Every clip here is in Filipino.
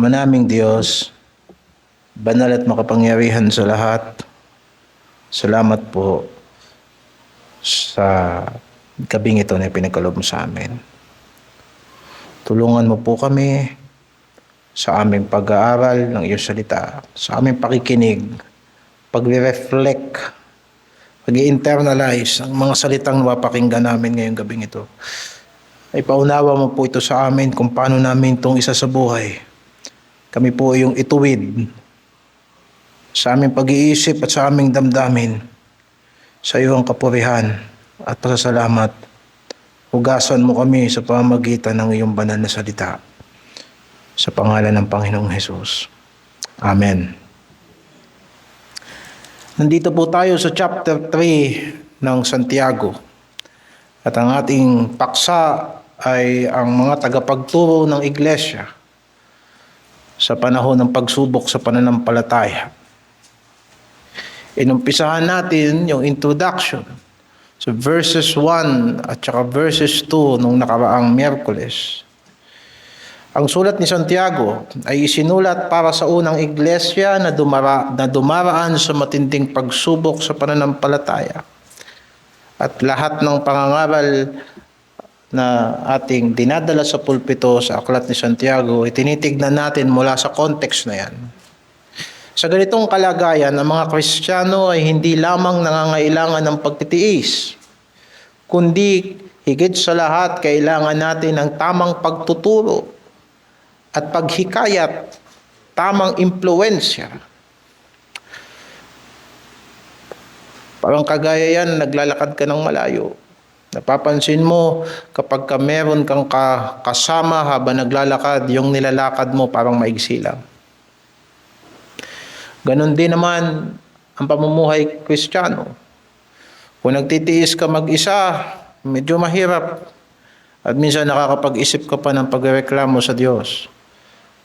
Manaming Diyos, banal at makapangyarihan sa lahat, salamat po sa gabing ito na pinagkaloob mo sa amin. Tulungan mo po kami sa aming pag-aaral ng iyong salita, sa aming pakikinig, pag-reflect, pag-internalize ang mga salitang mapapakinggan namin ngayong gabing ito. Ay paunawa mo po ito sa amin kung paano namin itong isa sa buhay. Kami po yung ituwid sa aming pag-iisip at sa aming damdamin. Sa iyo ang kapurihan at pasasalamat. Hugasan mo kami sa pamamagitan ng iyong banal na salita. Sa pangalan ng Panginoong Hesus. Amen. Nandito po tayo sa chapter 3 ng Santiago. At ang ating paksa ay ang mga tagapagturo ng iglesia sa panahon ng pagsubok sa pananampalataya. Inumpisahan natin yung introduction sa verses 1 at saka verses 2 nung nakaraang Miyerkules. Ang sulat ni Santiago ay isinulat para sa unang iglesia na dumaraan sa matinding pagsubok sa pananampalataya. At lahat ng pangangaral na ating dinadala sa pulpito sa aklat ni Santiago, tinitignan natin mula sa context na yan. Sa ganitong kalagayan, ang mga Kristiyano ay hindi lamang nangangailangan ng pagtitiis, kundi higit sa lahat, kailangan natin ng tamang pagtuturo at paghikayat, tamang impluensya. Parang kagaya yan, naglalakad ka ng malayo. Napapansin mo kapag meron kang kasama habang naglalakad, yung nilalakad mo parang maigsi lang. Ganon din naman ang pamumuhay Kristiyano. Kung nagtitiis ka mag-isa, medyo mahirap. At minsan nakakapag-isip ka pa ng pagreklamo sa Diyos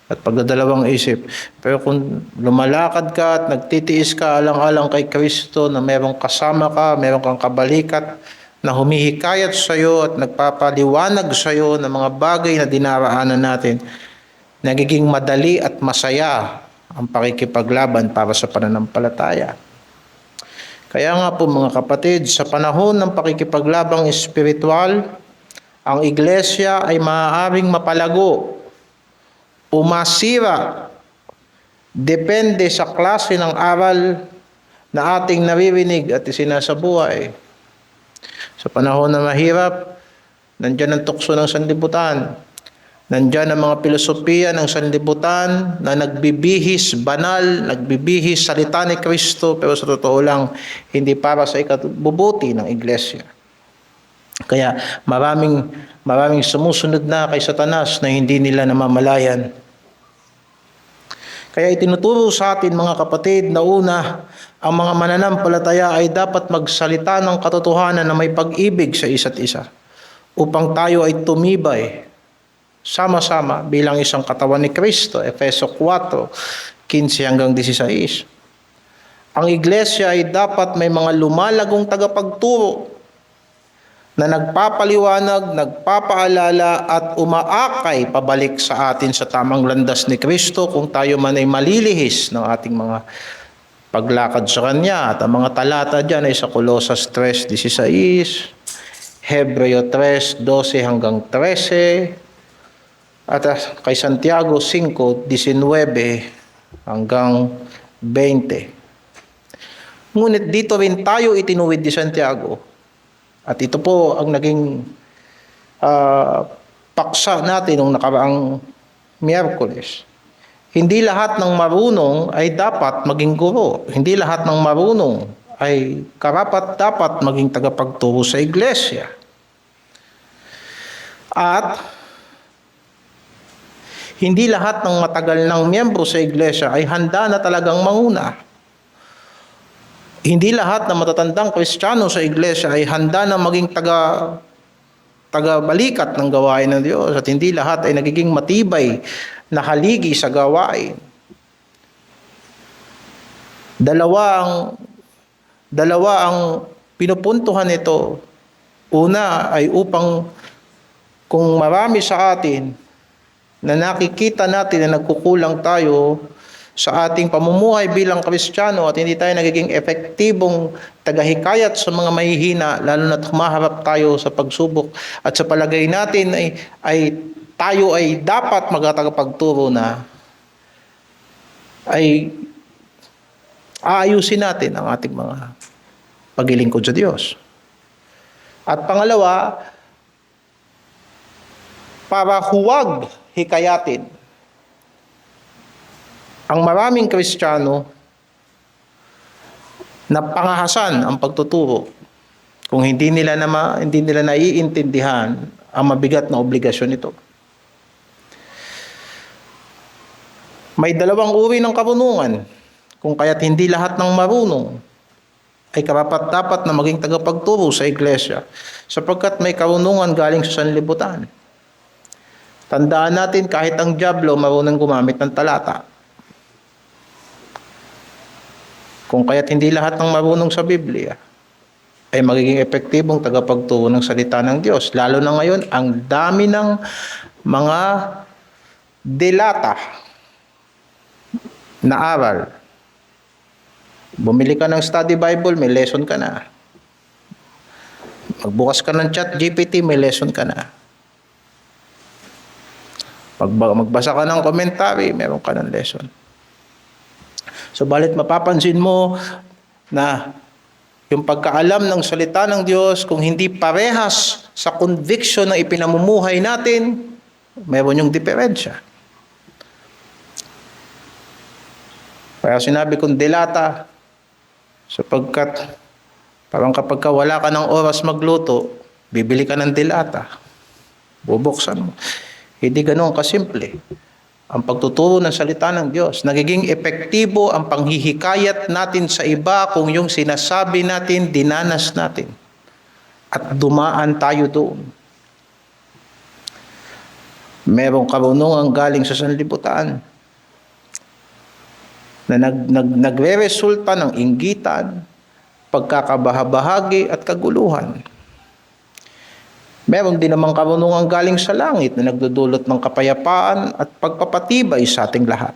at pagdadalawang isip. Pero kung lumalakad ka at nagtitiis ka alang-alang kay Kristo na merong kasama ka, meron kang kabalikat na humihikayat sa iyo at nagpapaliwanag sa iyo ng mga bagay na dinaraanan natin, nagiging madali at masaya ang pakikipaglaban para sa pananampalataya. Kaya nga po mga kapatid, sa panahon ng pakikipaglabang espiritual, ang iglesia ay maaaring mapalago o masira depende sa klase ng aral na ating naririnig at isinasabuhay. Sa panahon na mahirap, nandyan ang tukso ng sanlibutan. Nandyan ang mga filosofiya ng sanlibutan na nagbibihis banal, nagbibihis salita ni Kristo, pero sa totoo lang, hindi para sa ikabubuti ng iglesia. Kaya maraming sumusunod na kay Satanas na hindi nila namamalayan. Kaya itinuturo sa atin mga kapatid na una, ang mga mananampalataya ay dapat magsalita ng katotohanan na may pag-ibig sa isa't isa upang tayo ay tumibay sama-sama bilang isang katawan ni Kristo, Efeso 4:15 hanggang 16. Ang iglesia ay dapat may mga lumalagong tagapagturo na nagpapaliwanag, nagpapaalala at umaakay pabalik sa atin sa tamang landas ni Kristo kung tayo man ay malilihis ng ating mga paglakad sa Kanya. At ang mga talata dyan ay sa Colosas 3:16, Hebreo 3:12 hanggang 13, at kay Santiago 5:19 hanggang 20. Ngunit dito rin tayo itinuwid ni Santiago. At ito po ang naging paksa natin nung nakaraang Miyerkules. Hindi lahat ng marunong ay dapat maging guro. Hindi lahat ng marunong ay karapat-dapat maging tagapagturo sa iglesia. At hindi lahat ng matagal ng miyembro sa iglesia ay handa na talagang manguna. Hindi lahat ng matatandang Kristiyano sa iglesia ay handa na maging tagabalikat ng gawain ng Diyos. At hindi lahat ay nagiging matibay na haligi sa gawain. Dalawa ang pinupuntuhan nito. Una ay upang kung marami sa atin na nakikita natin na nagkukulang tayo sa ating pamumuhay bilang Kristiyano at hindi tayo nagiging epektibong tagahikayat sa mga mahihina, lalo na humaharap tayo sa pagsubok at sa palagay natin ay tayo ay dapat magtagapagturo na ay aayusin natin ang ating mga paglilingkod sa Diyos. At pangalawa, para huwag hikayatin ang maraming Kristiyano na pangahasan ang pagtuturo kung hindi nila naiintindihan ang mabigat na obligasyon nito. May dalawang uri ng karunungan, kung kaya't hindi lahat ng marunong ay karapat-dapat na maging tagapagturo sa iglesia, sapagkat may karunungan galing sa sanlibutan. Tandaan natin, kahit ang dyablo marunong gumamit ng talata. Kung kaya't hindi lahat ng marunong sa Biblia ay magiging epektibong tagapagturo ng salita ng Diyos. Lalo na ngayon, ang dami ng mga delata na aral. Bumili ka ng study Bible, may lesson ka na. Magbukas ka ng ChatGPT, may lesson ka na. Magbasa ka ng commentary, meron ka ng lesson. Subalit mapapansin mo na yung pagkaalam ng salita ng Diyos, kung hindi parehas sa conviction na ipinamumuhay natin, meron yung diferensya. Kaya sinabi kong delata, sapagkat parang kapag wala ka ng oras magluto, bibili ka ng delata. Bubuksan mo. Hindi ganoon kasimple ang pagtuturo ng salita ng Diyos. Nagiging epektibo ang panghihikayat natin sa iba kung yung sinasabi natin, dinanas natin. At dumaan tayo doon. Merong karunungan galing sa sanlibutan na nagre-resulta ng inggitan, pagkakabahabahagi at kaguluhan. Meron din namang karunungan galing sa langit na nagdudulot ng kapayapaan at pagpapatibay sa ating lahat.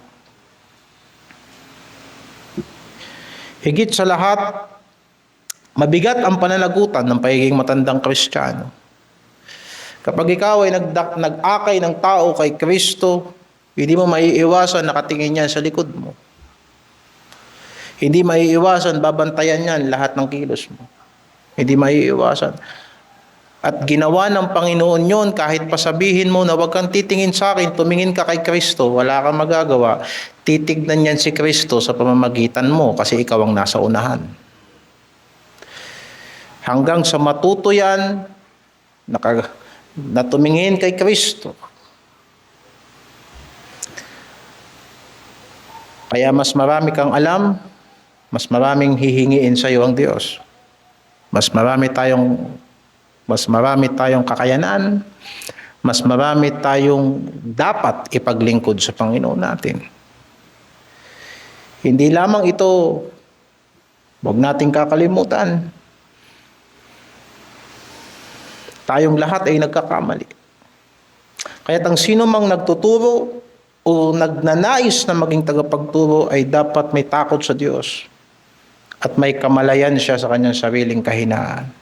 Higit sa lahat, mabigat ang pananagutan ng pagiging matandang Kristiyano. Kapag ikaw ay nag-akay ng tao kay Kristo, hindi mo maiiwasan nakatingin yan sa likod mo. Hindi maiiwasan babantayan yan lahat ng kilos mo. Hindi maiiwasan. At ginawa ng Panginoon yon, kahit pasabihin mo na huwag kang titingin sa akin, tumingin ka kay Kristo, wala kang magagawa. Titignan yan si Kristo sa pamamagitan mo kasi ikaw ang nasa unahan. Hanggang sa matuto yan na tumingin kay Kristo. Kaya mas marami kang alam, mas maraming hihingiin sa iyo ang Diyos. Mas marami tayong kakayanan, mas marami tayong dapat ipaglingkod sa Panginoon natin. Hindi lamang ito, huwag nating kakalimutan, tayong lahat ay nagkakamali. Kaya't ang sino mang nagtuturo o nagnanais na maging tagapagturo ay dapat may takot sa Diyos at may kamalayan siya sa kanyang sariling kahinaan.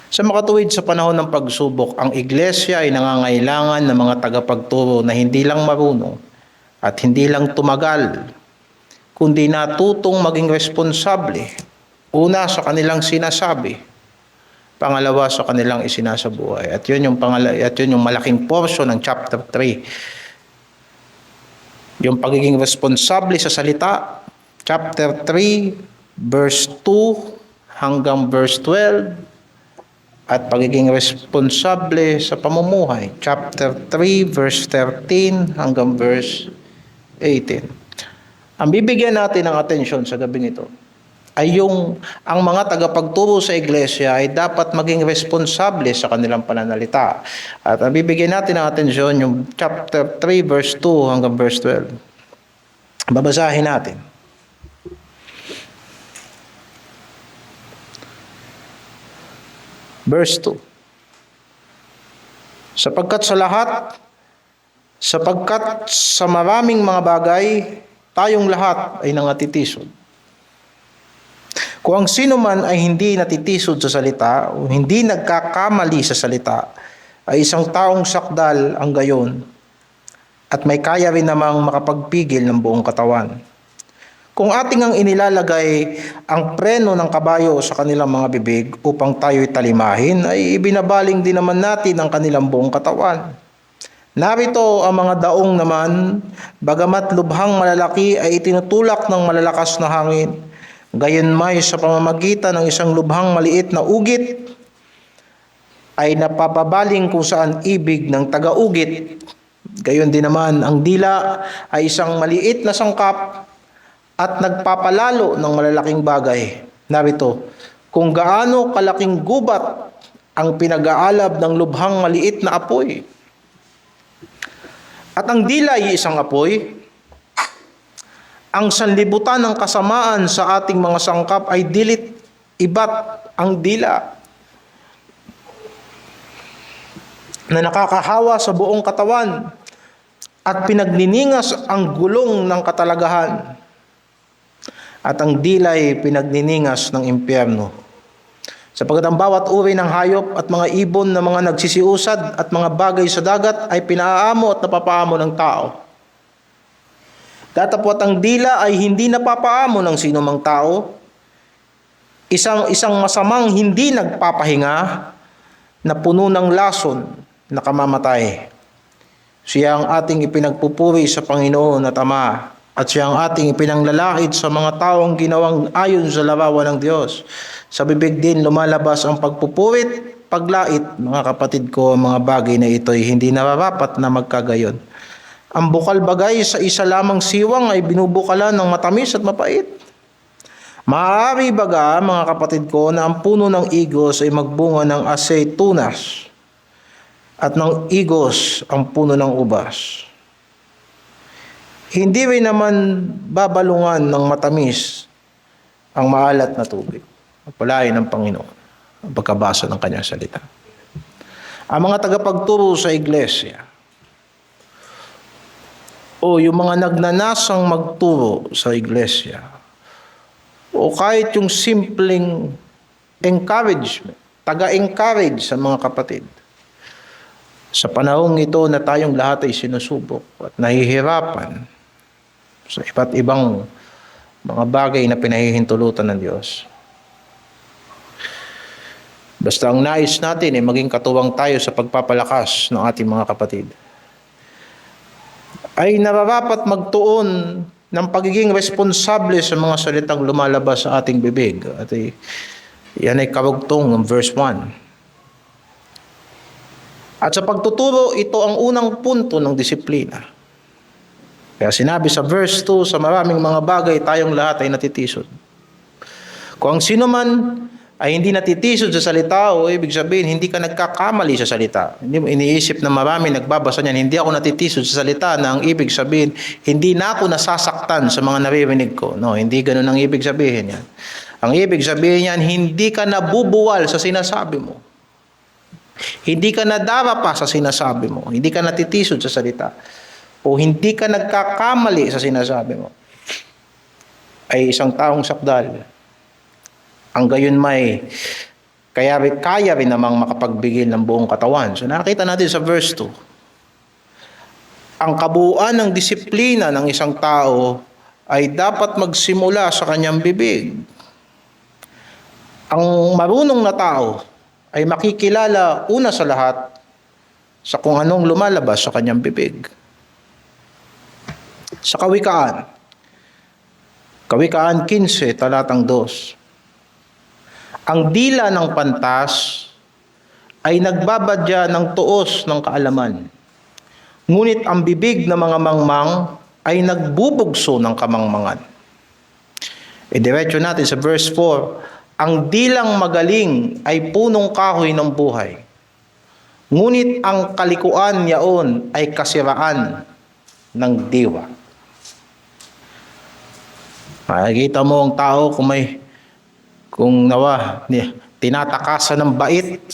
Sa makatuwid sa panahon ng pagsubok, ang iglesia ay nangangailangan ng mga tagapagturo na hindi lang marunong at hindi lang tumagal, kundi natutong maging responsable. Una, sa kanilang sinasabi. Pangalawa, sa kanilang isinasabuhay. At yun yung malaking portion ng chapter 3. Yung pagiging responsable sa salita, chapter 3, verse 2 hanggang verse 12. At pagiging responsable sa pamumuhay, chapter 3, verse 13 hanggang verse 18. Ang bibigyan natin ng atensyon sa gabi nito ay ang mga tagapagturo sa iglesia ay dapat maging responsable sa kanilang pananalita. At ang bibigyan natin ng atensyon yung chapter 3, verse 2 hanggang verse 12. Babasahin natin. Verse 2. Sapagkat sa lahat Sapagkat sa maraming mga bagay, tayong lahat ay nangatitisod. Kung ang sino man ay hindi natitisod sa salita o hindi nagkakamali sa salita, ay isang taong sakdal ang gayon at may kaya rin namang makapagpigil ng buong katawan. Kung ating ang inilalagay ang preno ng kabayo sa kanilang mga bibig upang tayo'y talimahin, ay ibinabaling din naman natin ang kanilang buong katawan. Narito ang mga daong naman, bagamat lubhang malalaki ay itinutulak ng malalakas na hangin. Gayunmay sa pamamagitan ng isang lubhang maliit na ugit, ay napapabaling kung saan ibig ng taga-ugit. Gayon din naman, ang dila ay isang maliit na sangkap at nagpapalalo ng malalaking bagay. Narito, kung gaano kalaking gubat ang pinag-aalab ng lubhang maliit na apoy. At ang dila ay isang apoy. Ang sanlibutan ng kasamaan sa ating mga sangkap ay dilit iba't ang dila na nakakahawa sa buong katawan at pinagniningas ang gulong ng katalagahan. At ang dilay pinagniningas ng impyerno. Sapagkat ang bawat uri ng hayop at mga ibon na mga nagsisiusad at mga bagay sa dagat ay pinaamo at napapaamo ng tao. Datapwat ang dila ay hindi napapaamo ng sinumang tao. Isang masamang hindi nagpapahinga na puno ng lason na kamamatay. Siya ang ating ipinagpupuri sa Panginoon at Ama. At siya ang ating ipinanglalait sa mga taong ginawang ayon sa larawan ng Diyos. Sa bibig din lumalabas ang pagpupurit, paglait. Mga kapatid ko, ang mga bagay na ito ay hindi nararapat na magkagayon. Ang bukal bagay sa isa lamang siwang ay binubukalan ng matamis at mapait. Maaari baga, mga kapatid ko, na ang puno ng igos ay magbunga ng aseitunas at ng igos ang puno ng ubas. Hindi rin naman babalungan ng matamis ang maalat na tubig. Pagpalain ng Panginoon ang pagkabasa ng kanyang salita. Ang mga tagapagturo sa iglesia o yung mga nagnanasang magturo sa iglesia o kahit yung simpleng encouragement, taga-encourage sa mga kapatid. Sa panahong ito na tayong lahat ay sinusubok at nahihirapan sa iba't ibang mga bagay na pinahihintulutan ng Diyos. Basta ang nais natin ay maging katuwang tayo sa pagpapalakas ng ating mga kapatid. Ay nararapat magtuon ng pagiging responsable sa mga salitang lumalabas sa ating bibig. At yan ay karugtong ng verse 1. At sa pagtuturo, ito ang unang punto ng disiplina. Kaya sinabi sa verse 2, sa maraming mga bagay tayong lahat ay natitisod. Kung ang sino man ay hindi natitisod sa salita, o ibig sabihin, hindi ka nagkakamali sa salita. Hindi mo iniisip na marami nagbabasa niyan, hindi ako natitisod sa salita, na ang ibig sabihin, hindi na ako nasasaktan sa mga naririnig ko. No, hindi ganun ang ibig sabihin yan. Ang ibig sabihin yan, hindi ka nabubuwal sa sinasabi mo. Hindi ka nadarapa sa sinasabi mo. Hindi ka natitisod sa salita. O hindi ka nagkakamali sa sinasabi mo. Ay isang taong sakdal. Ang gayon may kaya rin namang makapagbigil ng buong katawan. So nakita natin sa verse 2. Ang kabuuan ng disiplina ng isang tao ay dapat magsimula sa kanyang bibig. Ang marunong na tao ay makikilala una sa lahat sa kung anong lumalabas sa kanyang bibig. Sa Kawikaan 15, talatang 2. Ang dila ng pantas ay nagbabadya ng tuos ng kaalaman. Ngunit ang bibig ng mga mangmang ay nagbubugso ng kamangmangan. Diretso natin sa verse 4. Ang dilang magaling ay punong kahoy ng buhay. Ngunit ang kalikuan yaon ay kasiraan ng diwa. Makikita mo ang tao kung tinatakasan ng bait,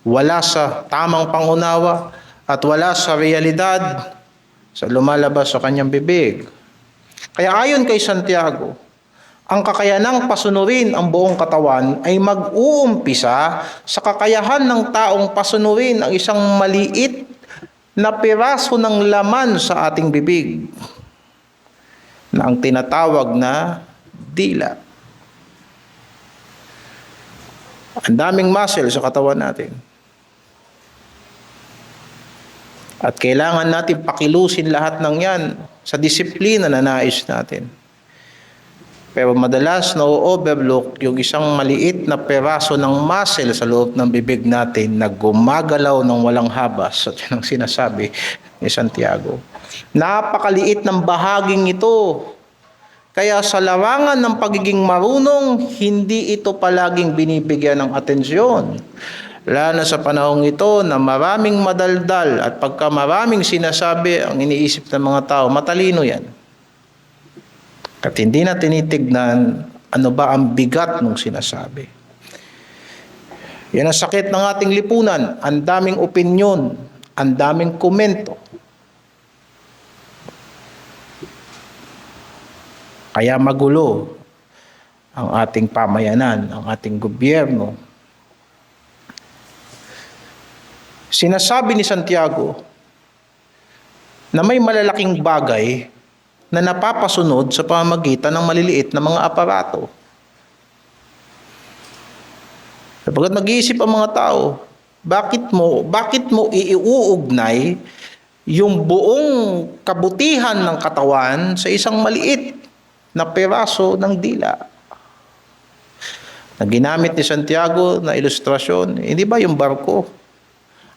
wala sa tamang pangunawa, at wala sa realidad sa lumalabas sa kanyang bibig. Kaya ayon kay Santiago, ang kakayanang pasunurin ang buong katawan ay mag-uumpisa sa kakayahan ng taong pasunurin ang isang maliit na piraso ng laman sa ating bibig, na ang tinatawag na dila. Ang daming muscle sa katawan natin. At kailangan natin pakilusin lahat ng yan sa disiplina na nais natin. Pero madalas na-overlook yung isang maliit na peraso ng muscle sa loob ng bibig natin na gumagalaw ng walang habas. At yan ang sinasabi ni Santiago. Napakaliit ng bahaging ito. Kaya sa larangan ng pagiging marunong, hindi ito palaging binibigyan ng atensyon. Lalo na sa panahong ito na maraming madaldal at pagka maraming sinasabi ang iniisip ng mga tao, matalino yan. At hindi na tinitignan ano ba ang bigat ng sinasabi. Yan ang sakit ng ating lipunan. Ang daming opinyon, ang daming komento. Kaya magulo ang ating pamayanan, ang ating gobyerno. Sinasabi ni Santiago na may malalaking bagay na napapasunod sa pamamagitan ng maliliit na mga aparato. Sapagkat mag-iisip ang mga tao, bakit mo iuugnay yung buong kabutihan ng katawan sa isang maliit na peraso ng dila? Na ginamit ni Santiago na ilustrasyon, hindi ba yung barko?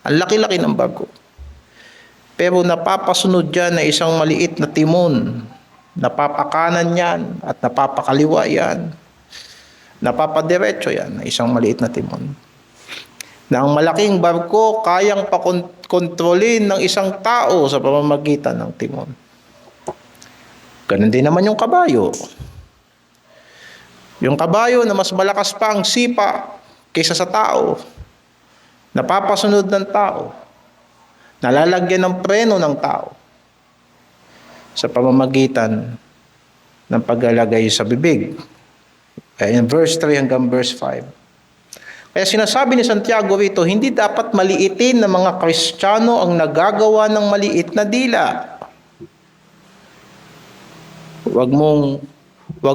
Ang laki-laki ng barko. Pero napapasunod dyan na isang maliit na timon. Napapakanan yan at napapakaliwa yan. Napapadiretso yan na isang maliit na timon. Na ang malaking barko kayang pakontrolin ng isang tao sa pamamagitan ng timon. Ganun din naman yung kabayo. Yung kabayo na mas malakas pa ang sipa kaysa sa tao. Napapasunod ng tao. Nalalagyan ng preno ng tao sa pamamagitan ng paglalagay sa bibig. In verse 3 hanggang verse 5. Kaya sinasabi ni Santiago rito, hindi dapat maliitin ng mga Kristiyano ang nagagawa ng maliit na dila. Huwag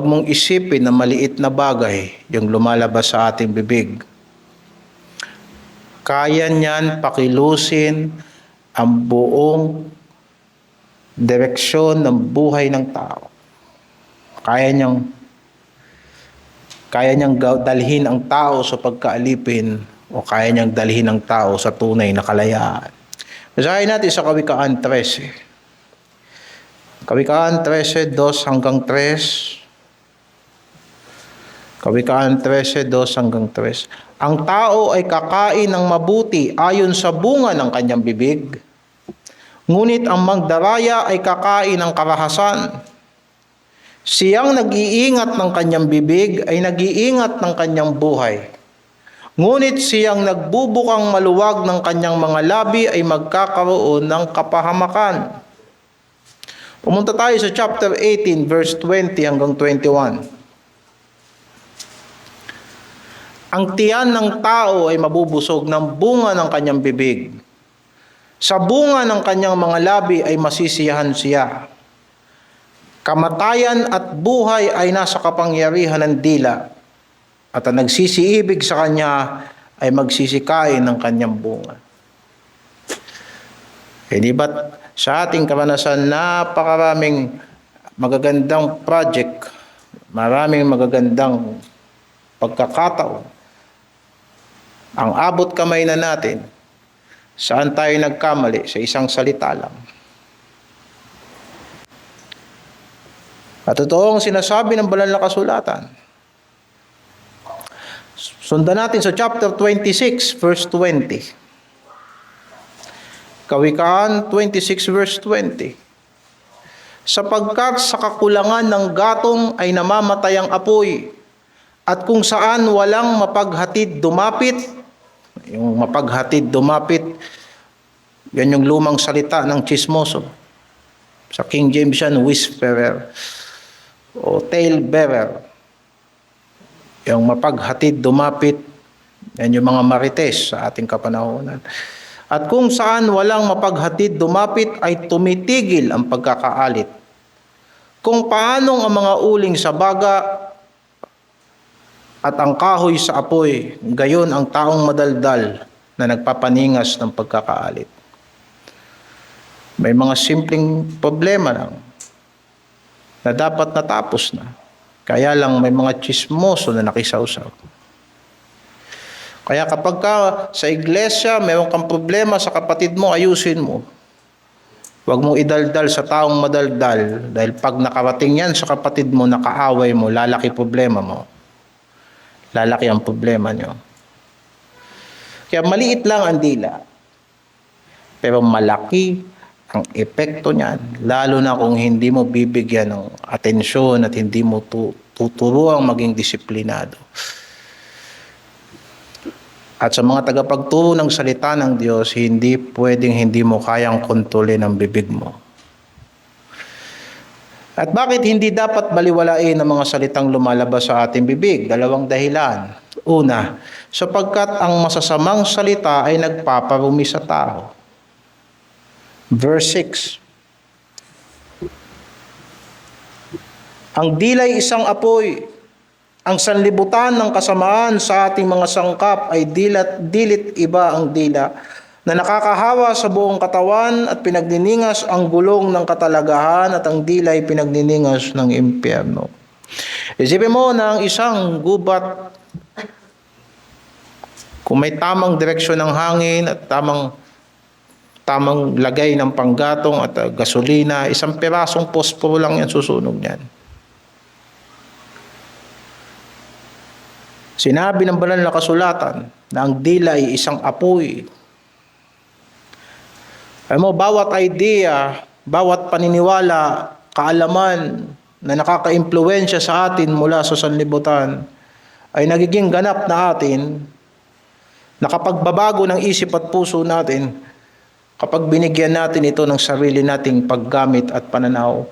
mong isipin na maliit na bagay yung lumalabas sa ating bibig. Kaya niyan pakilusin ang buong direksyon ng buhay ng tao. Kaya niyang dalhin ang tao sa pagkaalipin o kaya niyang dalhin ang tao sa tunay na kalayaan. Basahin natin sa Kawikaan 13. Kawikaan 13, 2 hanggang 3. Kawikaan 13, 2 hanggang 3. Ang tao ay kakain ng mabuti ayon sa bunga ng kanyang bibig. Ngunit ang magdaraya ay kakain ng karahasan. Siyang nag-iingat ng kanyang bibig ay nag-iingat ng kanyang buhay. Ngunit siyang nagbubukang maluwag ng kanyang mga labi ay magkakaroon ng kapahamakan. Pumunta tayo sa chapter 18, verse 20 hanggang 21. Ang tiyan ng tao ay mabubusog ng bunga ng kanyang bibig. Sa bunga ng kanyang mga labi ay masisiyahan siya. Kamatayan at buhay ay nasa kapangyarihan ng dila, at ang nagsisiibig sa kanya ay magsisikain ng kanyang bunga. Di ba't sa ating karanasan, napakaraming magagandang project, maraming magagandang pagkakataon. Ang abot kamay na natin, saan tayo nagkamali? Sa isang salita lang. At totoong sinasabi ng banal na kasulatan. Sundan natin sa chapter 26, verse 20. Kawikaan 26, verse 20. Sapagkat sa kakulangan ng gatong ay namamatay ang apoy, at kung saan walang mapaghatid dumapit, yung mapaghatid dumapit, Yan yung lumang salita ng chismoso. Sa King James yan, whisperer o talebearer. Yung mapaghatid, dumapit, yan yung mga marites sa ating kapanahonan. At kung saan walang mapaghatid, dumapit ay tumitigil ang pagkakaalit. Kung paanong ang mga uling sa baga at ang kahoy sa apoy, gayon ang taong madaldal na nagpapaningas ng pagkakaalit. May mga simpleng problema lang na dapat natapos na. Kaya lang may mga chismoso na nakisawsaw. Kaya kapag ka sa iglesia, mayroon kang problema sa kapatid mo, ayusin mo. Huwag mong idaldal sa taong madaldal dahil pag nakarating yan sa kapatid mo, nakaaway mo, lalaki problema mo. Lalaki ang problema nyo. Kaya maliit lang ang dila. Pero malaki ang epekto niyan, lalo na kung hindi mo bibigyan ng atensyon at hindi mo tuturuang maging disiplinado. At sa mga tagapagturo ng salita ng Diyos, hindi pwedeng hindi mo kayang kontrolin ang bibig mo. At bakit hindi dapat baliwalain ang mga salitang lumalabas sa ating bibig? Dalawang dahilan. Una, sapagkat ang masasamang salita ay nagpaparumi sa tao. Verse 6. Ang dilay isang apoy. Ang sanlibutan ng kasamaan sa ating mga sangkap ay dilit iba ang dila na nakakahawa sa buong katawan at pinagniningas ang gulong ng katalagahan at ang dilay pinagniningas ng impyerno. Isipin mo na ang isang gubat, kung may tamang direksyon ng hangin at tamang lagay ng panggatong at gasolina, isang pirasong posporo lang yan susunog niyan. Sinabi ng banal na kasulatan na ang dila ay isang apoy. Alam mo, bawat idea, bawat paniniwala, kaalaman na nakaka-impluwensya sa atin mula sa sanlibutan ay nagiging ganap na atin, nakapagbabago ng isip at puso natin kapag binigyan natin ito ng sarili nating paggamit at pananaw.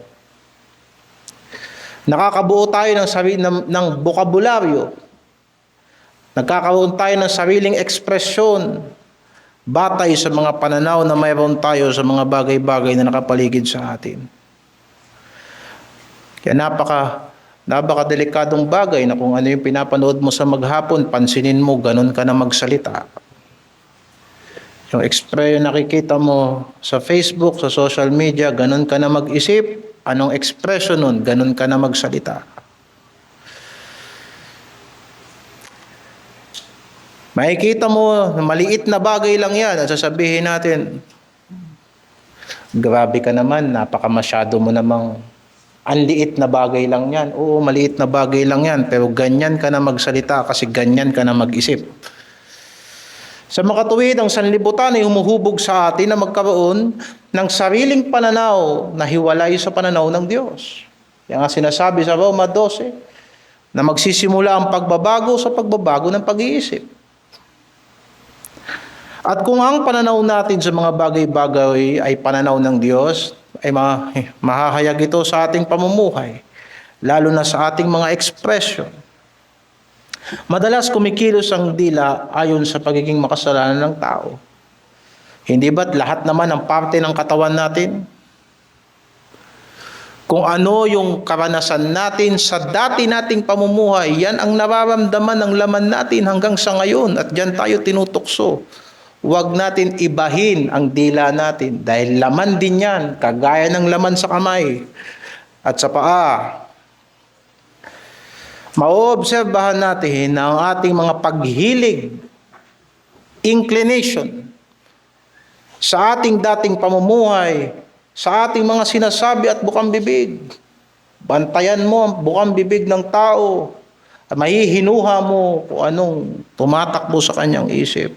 Nakakabuo tayo ng bokabularyo. Nagkakaroon tayo ng sariling ekspresyon batay sa mga pananaw na mayroon tayo sa mga bagay-bagay na nakapaligid sa atin. Kaya napaka-delikadong bagay na kung ano yung pinapanood mo sa maghapon, pansinin mo, ganun ka na magsalita. Yung ekspresyon nakikita mo sa Facebook, sa social media, ganun ka na mag-isip. Anong ekspresyon nun? Ganun ka na magsalita. Makikita mo, maliit na bagay lang yan at sasabihin natin, grabe ka naman, napakamasyado mo namang, ang liit na bagay lang yan. Oo, maliit na bagay lang yan, pero ganyan ka na magsalita kasi ganyan ka na mag-isip. Sa makatuwid, ang sanlibutan ay humuhubog sa atin na magkaroon ng sariling pananaw na hiwalay sa pananaw ng Diyos. Yan nga sinasabi sa Roma 12, na magsisimula ang pagbabago sa pagbabago ng pag-iisip. At kung ang pananaw natin sa mga bagay-bagay ay pananaw ng Diyos, ay mahahayag ito sa ating pamumuhay, lalo na sa ating mga ekspresyon. Madalas kumikilos ang dila ayon sa pagiging makasalanan ng tao. Hindi ba't lahat naman ang parte ng katawan natin? Kung ano yung karanasan natin sa dati nating pamumuhay, yan ang nararamdaman ng laman natin hanggang sa ngayon at diyan tayo tinutukso. Huwag natin ibahin ang dila natin dahil laman din yan, kagaya ng laman sa kamay at sa paa. Maoobserbahan natin na ang ating mga paghilig, inclination, sa ating dating pamumuhay, sa ating mga sinasabi at bukang bibig. Bantayan mo ang bukang bibig ng tao at mahihinuha mo kung anong tumatakbo sa kanyang isip.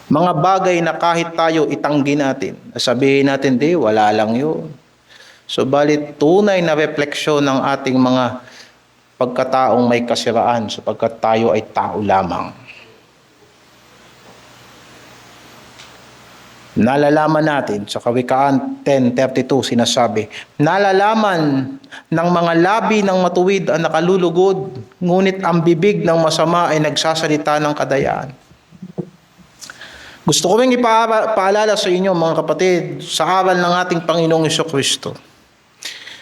Mga bagay na kahit tayo itanggi natin, sabihin natin, di, wala lang yun. Subalit tunay na refleksyon ng ating mga pagkataong may kasiraan sapagkat tayo ay tao lamang. Nalalaman natin sa Kawikaan 10:32 sinasabi, nalalaman ng mga labi ng matuwid ang nakalulugod, ngunit ang bibig ng masama ay nagsasalita ng kadayaan. Gusto ko ring ipaalala sa inyo mga kapatid, sa aral ng ating Panginoong Jesucristo.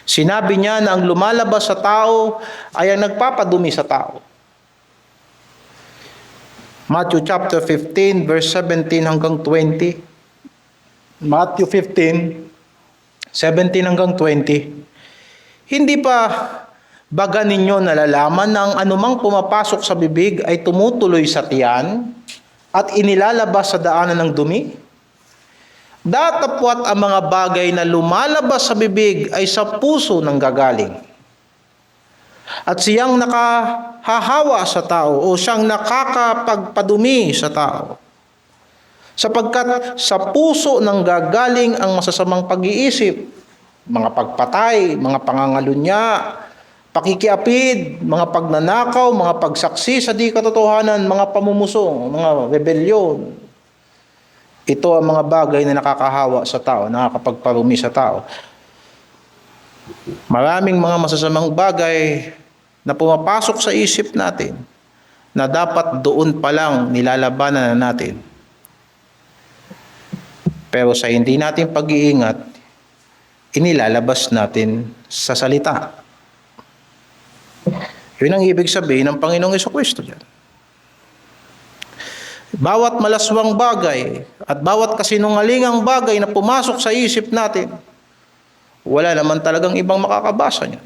Sinabi niya na ang lumalabas sa tao ay ang nagpapadumi sa tao. Matthew chapter 15 verse 17 hanggang 20. Matthew 15, 17 hanggang 20. Hindi pa baga ninyo nalalaman na ang anumang pumapasok sa bibig ay tumutuloy sa tiyan at inilalabas sa daanan ng dumi? Datapwat ang mga bagay na lumalabas sa bibig ay sa puso nang gagaling. At siyang nakahahawa sa tao o siyang nakakapagpadumi sa tao. Sapagkat sa puso nang gagaling ang masasamang pag-iisip, mga pagpatay, mga pangangalunya, pakikiapid, mga pagnanakaw, mga pagsaksi sa di katotohanan, mga pamumusong, mga rebelyon. Ito ang mga bagay na nakakahawa sa tao, nakakapagparumi sa tao. Maraming mga masasamang bagay na pumapasok sa isip natin na dapat doon pa lang nilalabanan na natin. Pero sa hindi natin pag-iingat, inilalabas natin sa salita. Yun ang ibig sabihin ng Panginoong Jesucristo diyan. Bawat malaswang bagay at bawat kasinungalingang bagay na pumasok sa isip natin, wala naman talagang ibang makakabasa niyan.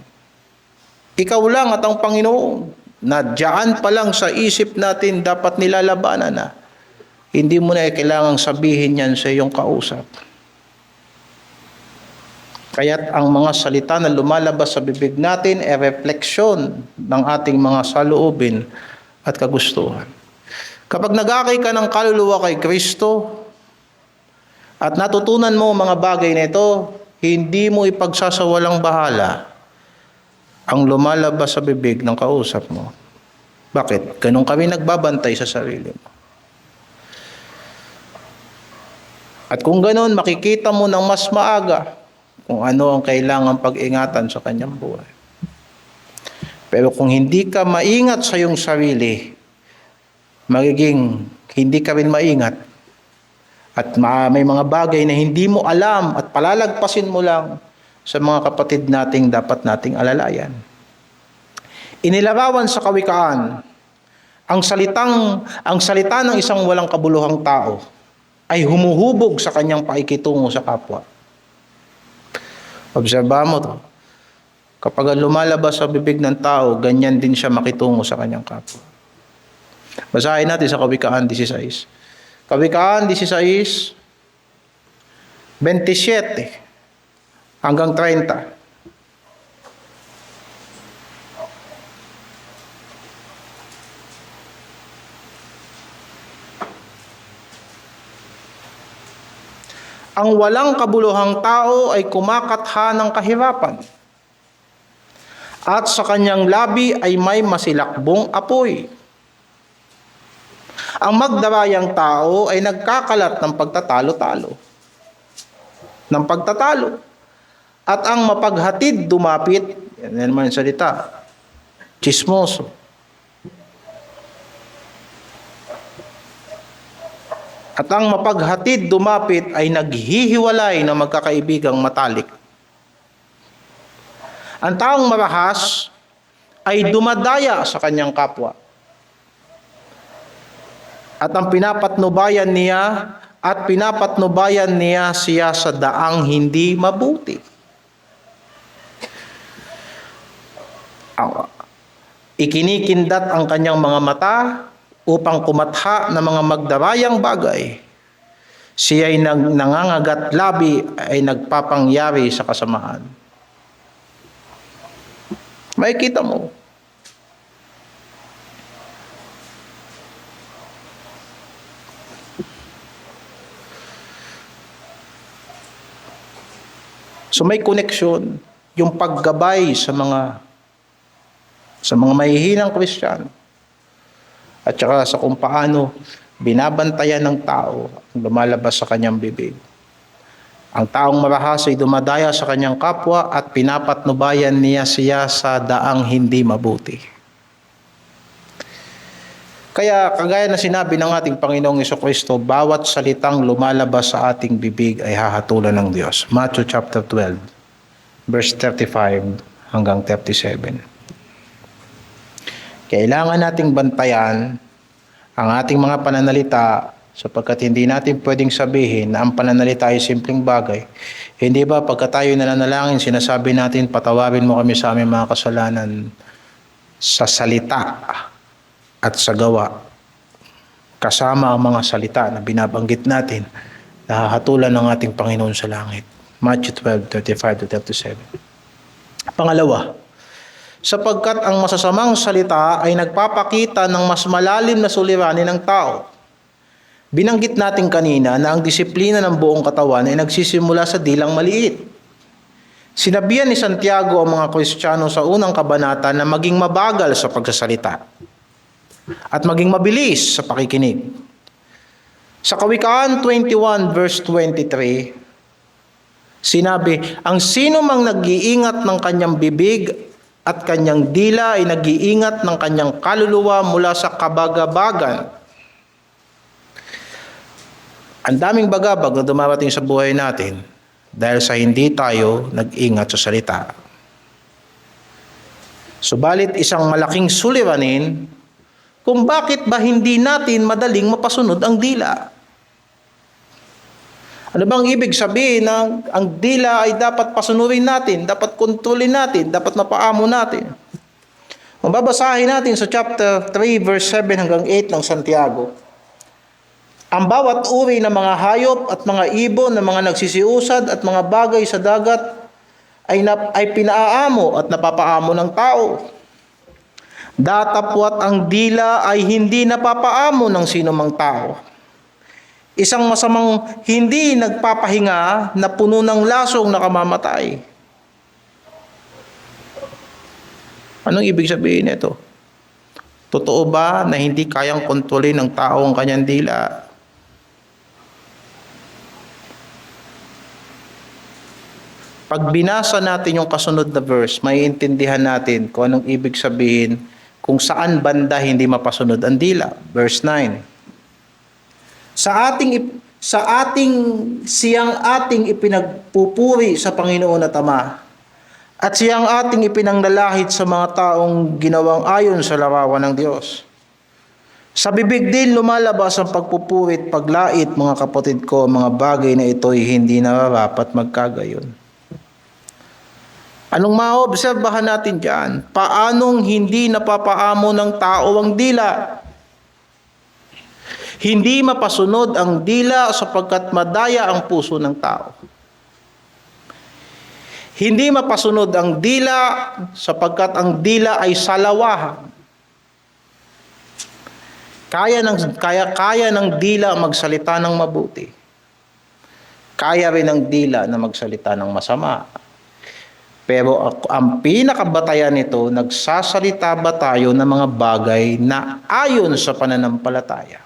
Ikaw lang at ang Panginoon na diyan pa lang sa isip natin dapat nilalabanan na. Hindi mo na kailangang sabihin yan sa iyong kausap. Kaya't ang mga salita na lumalabas sa bibig natin ay refleksyon ng ating mga saloobin at kagustuhan. Kapag nag-akay ka ng kaluluwa kay Kristo at natutunan mo mga bagay na ito, hindi mo ipagsasawalang bahala ang lumalabas sa bibig ng kausap mo. Bakit? Ganun kami nagbabantay sa sarili mo. At kung ganoon, makikita mo ng mas maaga kung ano ang kailangang pag-ingatan sa kanyang buhay. Pero kung hindi ka maingat sa iyong sarili, magiging hindi ka rin maingat. At may mga bagay na hindi mo alam at palalagpasin mo lang sa mga kapatid nating dapat nating alalayan. Inilarawan sa Kawikaan, ang salita ng isang walang kabuluhang tao ay humuhubog sa kanyang paikitungo sa kapwa. Obserbahan mo to. Kapag lumalabas sa bibig ng tao, ganyan din siya makitungo sa kanyang kapwa. Basahin natin sa Kawikaan 16. Kawikaan 16, 27 hanggang 30. Ang walang kabuluhang tao ay kumakatha ng kahirapan, at sa kanyang labi ay may masilakbong apoy. Ang magdarayang tao ay nagkakalat ng pagtatalo-talo. At ang mapaghatid dumapit, yan naman yung salita, chismoso. At ang mapaghatid dumapit ay naghihiwalay ng magkakaibigang matalik. Ang taong marahas ay dumadaya sa kanyang kapwa. At ang pinapatnubayan niya siya sa daang hindi mabuti. Ikinikindat ang kanyang mga mata upang kumatha ng mga magdarayang bagay. Siya ay nangangagat labi ay nagpapangyari sa kasamaan. Makikita mo. So may koneksyon yung paggabay sa mga mahihinang Kristiyano at saka sa kung paano binabantayan ng tao ang lumalabas sa kanyang bibig. Ang taong marahas ay dumadaya sa kanyang kapwa at pinapatnubayan niya siya sa daang hindi mabuti. Kaya kagaya na sinabi ng ating Panginoong Jesucristo, bawat salitang lumalabas sa ating bibig ay hahatulan ng Diyos. Matthew chapter 12, verse 35 hanggang 37. Kailangan nating bantayan ang ating mga pananalita sapagkat hindi natin pwedeng sabihin na ang pananalita ay simpleng bagay. Hindi ba pagka tayo nananalangin, sinasabi natin, patawarin mo kami sa aming mga kasalanan sa salita at sa gawa. Kasama ang mga salita na binabanggit natin na hahatulan ng ating Panginoon sa langit. Matthew 12:35-37. Pangalawa, sapagkat ang masasamang salita ay nagpapakita ng mas malalim na suliranin ng tao. Binanggit natin kanina na ang disiplina ng buong katawan ay nagsisimula sa dilang maliit. Sinabihan ni Santiago ang mga Kristiyano sa unang kabanata na maging mabagal sa pagsasalita at maging mabilis sa pakikinig. Sa Kawikaan 21 verse 23, sinabi, ang sino mang nag-iingat ng kanyang bibig at kanyang dila ay nag-iingat ng kanyang kaluluwa mula sa kabagabagan. Ang daming bagabag na dumarating sa buhay natin dahil sa hindi tayo nag-ingat sa salita. Subalit isang malaking suliranin kung bakit ba hindi natin madaling mapasunod ang dila. Ano bang ibig sabihin na ang dila ay dapat pasunurin natin, dapat kontrolin natin, dapat mapaamo natin? Kung babasahin natin sa chapter 3 verse 7 hanggang 8 ng Santiago, ang bawat uri ng mga hayop at mga ibon ng mga nagsisiusad at mga bagay sa dagat ay pinaaamo at napapaamo ng tao. Datapwat ang dila ay hindi napapaamo ng sinumang tao. Isang masamang hindi nagpapahinga na puno ng lasong nakamamatay. Anong ibig sabihin nito? Totoo ba na hindi kayang kontrolin ng tao ang kanyang dila? Pag binasa natin yung kasunod na verse, maiintindihan natin kung anong ibig sabihin kung saan banda hindi mapasunod ang dila. Verse 9. Siyang ating ipinagpupuri sa Panginoon at Ama, at siyang ating ipinanglalahit sa mga taong ginawang ayon sa larawan ng Diyos. Sa bibig din lumalabas ang pagpupuri at paglait, mga kapatid ko, mga bagay na ito'y hindi nararapat magkagayon. Anong maobserbahan natin dyan? Paanong hindi napapaamo ng tao ang dila? Hindi mapasunod ang dila sapagkat madaya ang puso ng tao. Hindi mapasunod ang dila sapagkat ang dila ay salawahan. Kaya ng dila magsalita ng mabuti. Kaya rin ng dila na magsalita ng masama. Pero ang pinakabatayan nito, nagsasalita ba tayo ng mga bagay na ayon sa pananampalataya?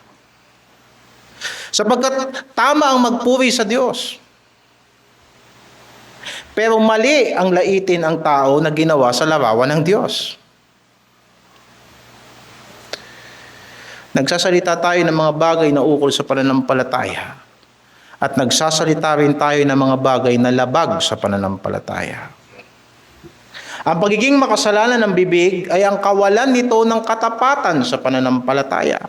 Sapagkat tama ang magpuri sa Diyos. Pero mali ang laitin ang tao na ginawa sa larawan ng Diyos. Nagsasalita tayo ng mga bagay na ukol sa pananampalataya. At nagsasalita rin tayo ng mga bagay na labag sa pananampalataya. Ang pagiging makasalanan ng bibig ay ang kawalan nito ng katapatan sa pananampalataya.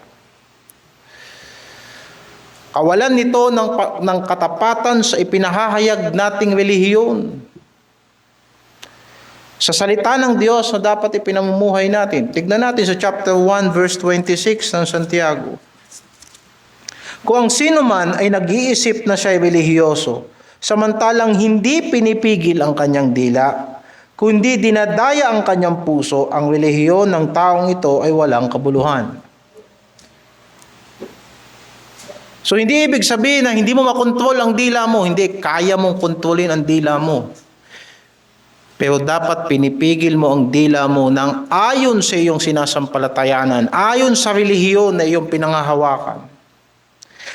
Kawalan nito ng katapatan sa ipinahahayag nating relihiyon. Sa salita ng Diyos na dapat ipinamumuhay natin. Tignan natin sa chapter 1 verse 26 ng Santiago. Kung ang sino man ay nag-iisip na siya ay relihiyoso, samantalang hindi pinipigil ang kanyang dila, kundi dinadaya ang kanyang puso, ang relihiyon ng taong ito ay walang kabuluhan. So hindi ibig sabihin na hindi mo makontrol ang dila mo, hindi kaya mong kontrolin ang dila mo. Pero dapat pinipigil mo ang dila mo ng ayon sa iyong sinasampalatayanan, ayon sa relihiyon na iyong pinangahawakan.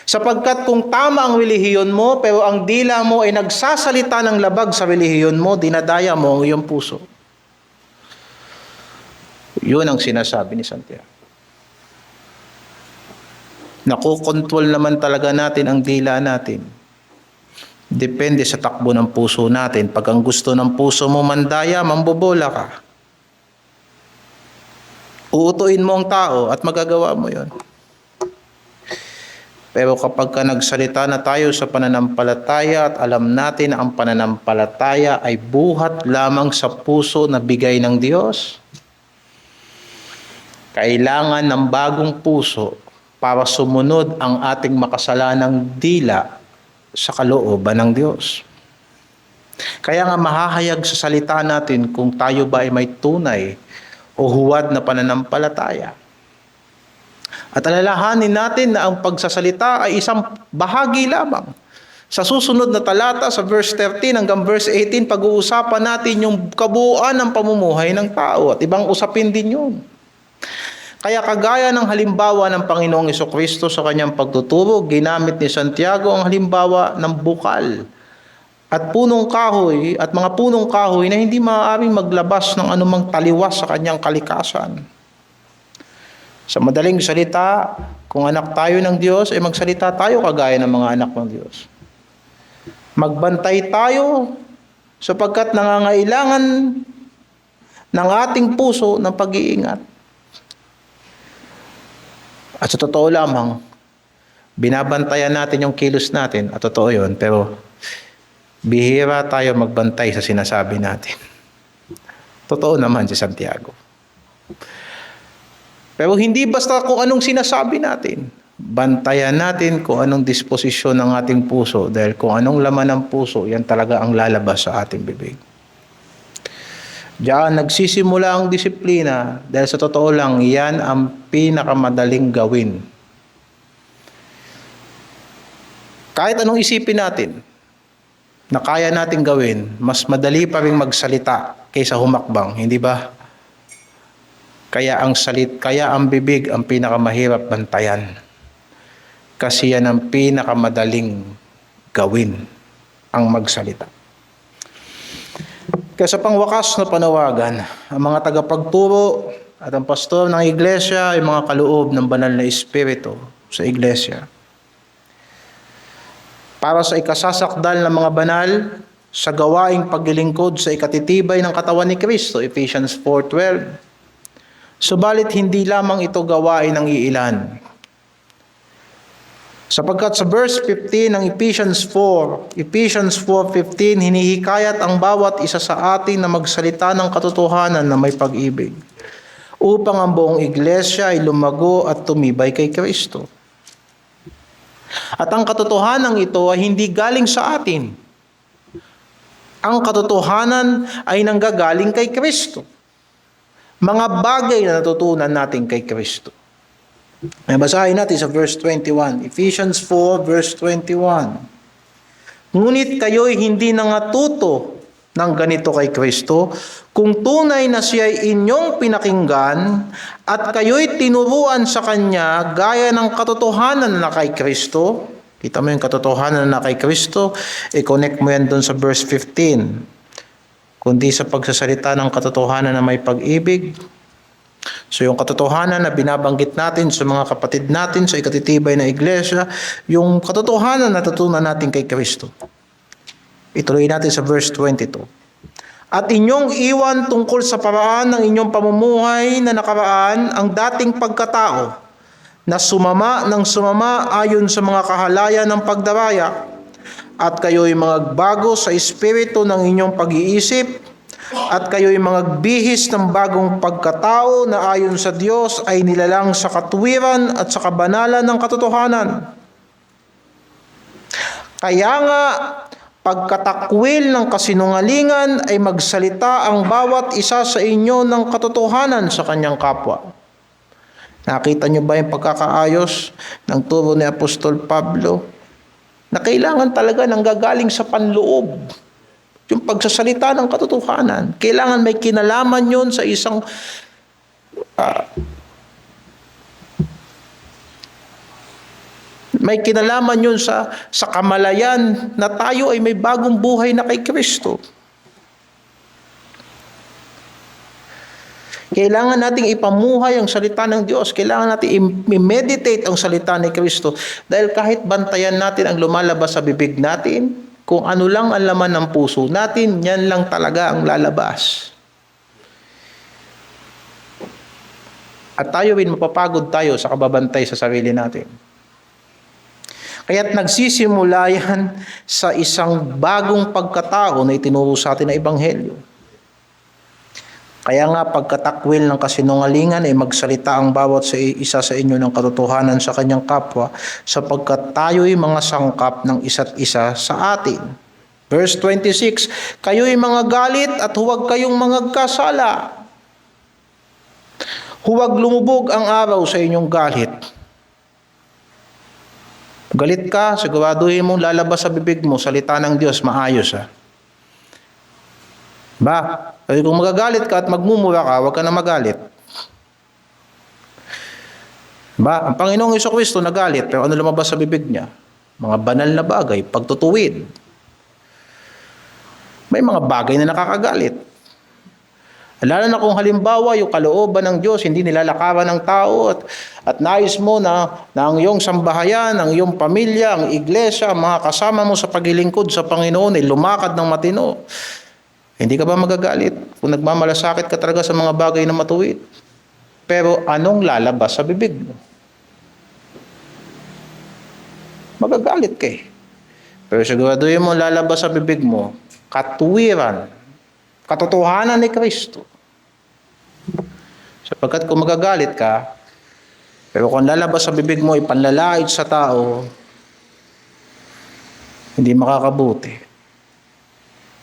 Sapagkat kung tama ang relihiyon mo, pero ang dila mo ay nagsasalita ng labag sa relihiyon mo, dinadaya mo ang iyong puso. Yun ang sinasabi ni Santiago. Nakokontrol naman talaga natin ang dila natin. Depende sa takbo ng puso natin. Pag ang gusto ng puso mo mandaya, mambobola ka. Uutuin mo ang tao at magagawa mo yon. Pero kapag ka nagsalita na tayo sa pananampalataya at alam natin na ang pananampalataya ay buhat lamang sa puso na bigay ng Diyos, kailangan ng bagong puso para sumunod ang ating makasalanang dila sa kalooban ng Diyos. Kaya nga mahahayag sa salita natin kung tayo ba ay may tunay o huwad na pananampalataya. At alalahanin natin na ang pagsasalita ay isang bahagi lamang. Sa susunod na talata, sa verse 13 hanggang verse 18, pag-uusapan natin yung kabuuan ng pamumuhay ng tao at ibang usapin din yun. Kaya kagaya ng halimbawa ng Panginoong Jesucristo sa kanyang pagtuturo, ginamit ni Santiago ang halimbawa ng bukal at punong kahoy at mga punong kahoy na hindi maaaring maglabas ng anumang taliwas sa kanyang kalikasan. Sa madaling salita, kung anak tayo ng Diyos, ay magsalita tayo kagaya ng mga anak ng Diyos. Magbantay tayo sapagkat nangangailangan ng ating puso ng pag-iingat. At sa totoo lamang, binabantayan natin yung kilos natin, at totoo yun, pero bihira tayo magbantay sa sinasabi natin. Totoo naman si Santiago. Pero hindi basta kung anong sinasabi natin. Bantayan natin kung anong disposisyon ng ating puso, dahil kung anong laman ng puso, yan talaga ang lalabas sa ating bibig. Diyan nagsisimula ang disiplina, dahil sa totoo lang, yan ang pinakamadaling gawin. Kahit anong isipin natin na kaya nating gawin, mas madali pa rin magsalita kaysa humakbang, hindi ba? Kaya ang bibig ang pinakamahirap bantayan. Kasi yan ang pinakamadaling gawin, ang magsalita. Kaya sa pangwakas na panawagan, ang mga tagapagturo at ang pastor ng iglesia ay mga kaloob ng banal na espiritu sa iglesia. Para sa ikasasakdal ng mga banal sa gawaing paglilingkod sa ikatitibay ng katawan ni Kristo, Ephesians 4:12. Subalit hindi lamang ito gawain ng iilan. Sapagkat sa verse 15 ng Ephesians 4:15, hinihikayat ang bawat isa sa atin na magsalita ng katotohanan na may pag-ibig, upang ang buong iglesia ay lumago at tumibay kay Kristo. At ang katotohanan ito ay hindi galing sa atin. Ang katotohanan ay nanggagaling kay Kristo. Mga bagay na natutunan natin kay Kristo. May basahin natin sa verse 21. Ephesians 4 verse 21. Ngunit kayo'y hindi nangatuto ng ganito kay Kristo, kung tunay na siya'y inyong pinakinggan at kayo'y tinuruan sa Kanya gaya ng katotohanan na kay Kristo. Kita mo yung katotohanan na kay Kristo, i-connect mo yan doon sa verse 15. Kundi sa pagsasalita ng katotohanan na may pag-ibig. So yung katotohanan na binabanggit natin sa mga kapatid natin sa ikatitibay na iglesia, yung katotohanan na natutunan natin kay Kristo. Ituloy natin sa verse 22. At inyong iwan tungkol sa paraan ng inyong pamumuhay na nakaraan ang dating pagkatao na sumama ng sumama ayon sa mga kahalaya ng pagdaraya, at kayo'y magbago sa espiritu ng inyong pag-iisip, at kayo'y magbihis ng bagong pagkatao na ayon sa Diyos ay nilalang sa katuwiran at sa kabanalan ng katotohanan. Kaya nga, pagkatakwil ng kasinungalingan ay magsalita ang bawat isa sa inyo ng katotohanan sa kanyang kapwa. Nakita niyo ba yung pagkakaayos ng turo ni Apostol Pablo? Na kailangan talaga nanggagaling sa panloob Yung pagsasalita ng katotohanan. Kailangan may kinalaman yun sa isang may kinalaman yun sa kamalayan na tayo ay may bagong buhay na kay Kristo. Kailangan nating ipamuhay ang salita ng Diyos. Kailangan nating i-meditate ang salita ni Kristo. Dahil kahit bantayan natin ang lumalabas sa bibig natin, kung ano lang ang laman ng puso natin, yan lang talaga ang lalabas. At tayo mapapagod tayo sa kababantay sa sarili natin. Kaya't nagsisimula yan sa isang bagong pagkatao na itinuro sa atin na Ebanghelyo. Kaya nga pagkatakwil ng kasinungalingan ay magsalita ang bawat isa sa inyo ng katotohanan sa kanyang kapwa, sapagkat tayo'y mga sangkap ng isa't isa sa atin. Verse 26, kayo'y mga galit at huwag kayong magkasala. Huwag lumubog ang araw sa inyong galit. Galit ka, siguraduhin mong lalabas sa bibig mo, salita ng Diyos, maayos Ba? Kasi kung magagalit ka at magmumura ka, huwag ka na magalit. Ba? Ang Panginoong Jesucristo nagalit, pero ano lumabas sa bibig niya? Mga banal na bagay, pagtutuwid. May mga bagay na nakakagalit. Lalo na kung halimbawa yung kalooban ng Diyos hindi nilalakaran ng tao at nais mo na ang iyong sambahayan, ang iyong pamilya, ang iglesia, ang mga kasama mo sa paglilingkod sa Panginoon ay lumakad ng matino. Hindi ka ba magagalit kung nagmamalasakit ka talaga sa mga bagay na matuwid? Pero anong lalabas sa bibig mo? Magagalit ka Pero siguraduhin mo lalabas sa bibig mo, katuwiran, katotohanan ni Kristo. Sapagkat kung magagalit ka, pero kung lalabas sa bibig mo, ipanlalait sa tao, hindi makakabuti.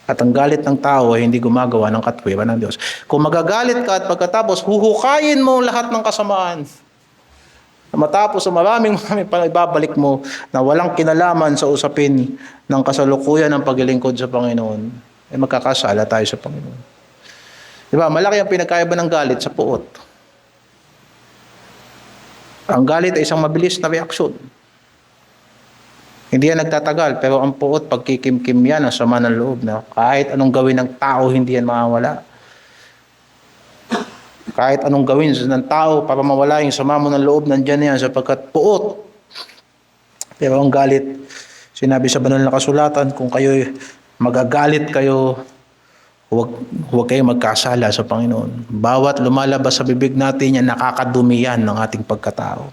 At ang galit ng tao ay hindi gumagawa ng katwiran ng Diyos. Kung magagalit ka at pagkatapos huhukayin mo lahat ng kasamaan, matapos sa maraming ibabalik mo na walang kinalaman sa usapin ng kasalukuyan ng paglilingkod sa Panginoon, ay magkakasala tayo sa Panginoon. Diba? Malaki ang pinagkaiba ng galit sa puot. Ang galit ay isang mabilis na reaksyon. Hindi yan nagtatagal, pero ang puot, pagkikimkim yan, ang sama ng loob na kahit anong gawin ng tao, hindi yan mawawala. Kahit anong gawin ng tao para mawala yung sama mo ng loob, nandyan yan sapagkat puot. Pero ang galit, sinabi sa banal na kasulatan, kung kayo magagalit kayo, huwag kayong magkasala sa Panginoon. Bawat lumalabas sa bibig natin yan, nakakadumi yan ng ating pagkatao.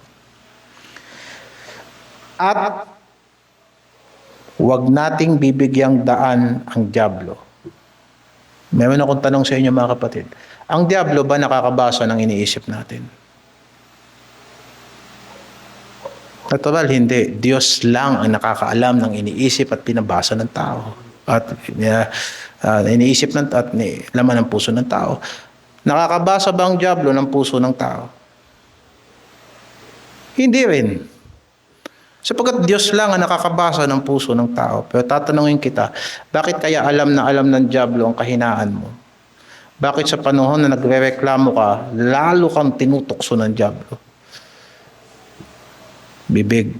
At huwag nating bibigyang daan ang dyablo. Meron akong tanong sa inyo mga kapatid. Ang dyablo ba nakakabasa ng iniisip natin? Natural, hindi. Diyos lang ang nakakaalam ng iniisip at pinabasa ng tao. At iniisip at laman ng puso ng tao. Nakakabasa ba ang dyablo ng puso ng tao? Hindi rin. Sapagkat Diyos lang ang nakakabasa ng puso ng tao. Pero tatanungin kita, bakit kaya alam ng dyablo ang kahinaan mo? Bakit sa panahon na nagrereklamo ka, lalo kang tinutokso ng dyablo? Bibig.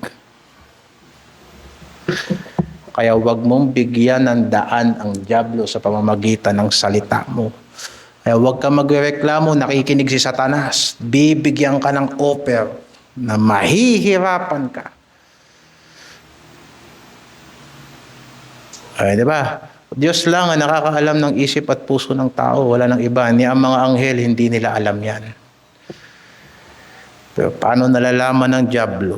Kaya huwag mong bigyan ng daan ang dyablo sa pamamagitan ng salita mo. Kaya huwag kang magrereklamo, nakikinig si Satanas. Bibigyan ka ng offer na mahihirapan ka. Ay, di ba? Diyos lang ang nakakaalam ng isip at puso ng tao. Wala nang iba. Ni ang mga anghel, hindi nila alam yan. Pero paano nalalaman ng dyablo?